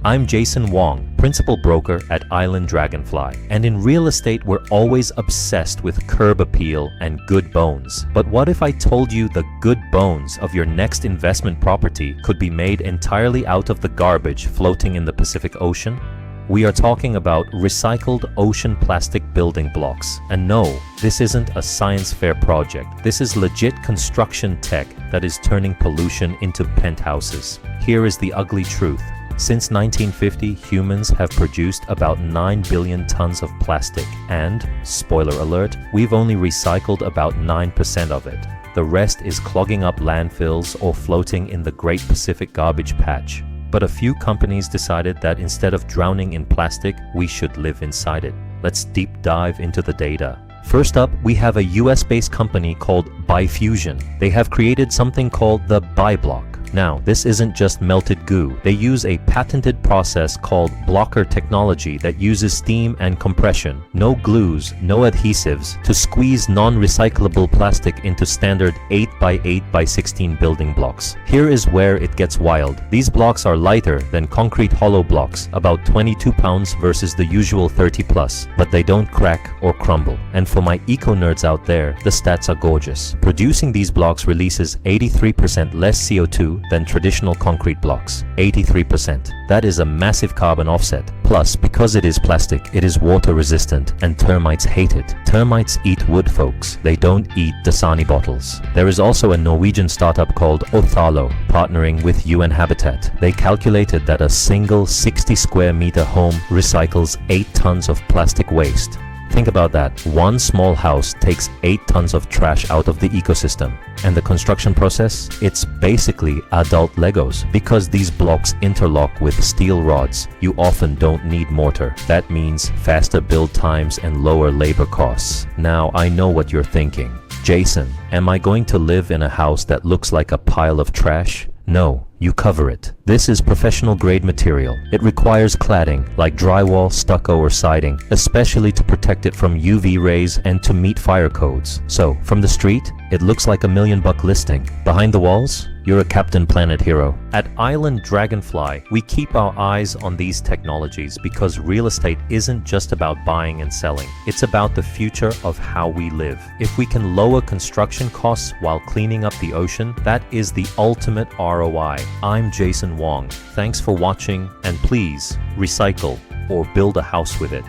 I'm Jason Wong, principal broker at Island Dragonfly. And in real estate, we're always obsessed with curb appeal and good bones. But what if I told you the good bones of your next investment property could be made entirely out of the garbage floating in the Pacific Ocean? We are talking about recycled ocean plastic building blocks. And no, this isn't a science fair project. This is legit construction tech that is turning pollution into penthouses. Here is the ugly truth. Since 1950, humans have produced about 9 billion tons of plastic and, spoiler alert, we've only recycled about 9% of it. The rest is clogging up landfills or floating in the Great Pacific Garbage Patch. But a few companies decided that instead of drowning in plastic, we should live inside it. Let's deep dive into the data. First up, we have a US-based company called ByFusion. They have created something called the ByBlock. Now, this isn't just melted goo. They use a patented process called blocker technology that uses steam and compression, no glues, no adhesives, to squeeze non-recyclable plastic into standard 8x8x16 building blocks. Here is where it gets wild. These blocks are lighter than concrete hollow blocks, about 22 pounds versus the usual 30 plus, but they don't crack or crumble. And for my eco-nerds out there, the stats are gorgeous. Producing these blocks releases 83% less CO2 than traditional concrete blocks. 83%. That is a massive carbon offset. Plus, because it is plastic, it is water resistant and termites hate it. Termites eat wood, folks. They don't eat Dasani bottles. There is also a Norwegian startup called Othalo, partnering with UN Habitat. They calculated that a single 60 square meter home recycles 8 tons of plastic waste. Think about that. One small house takes 8 tons of trash out of the ecosystem. And the construction process? It's basically adult Legos. Because these blocks interlock with steel rods, you often don't need mortar. That means faster build times and lower labor costs. Now, I know what you're thinking. Jason, am I going to live in a house that looks like a pile of trash? No, you cover it. This is professional grade material. It requires cladding, like drywall, stucco, or siding, especially to protect it from UV rays and to meet fire codes. So, from the street, it looks like $1 million listing. Behind the walls, you're a Captain Planet hero. At Island Dragonfly, we keep our eyes on these technologies because real estate isn't just about buying and selling. It's about the future of how we live. If we can lower construction costs while cleaning up the ocean, that is the ultimate ROI. I'm Jason Wong. Thanks for watching, and please recycle or build a house with it.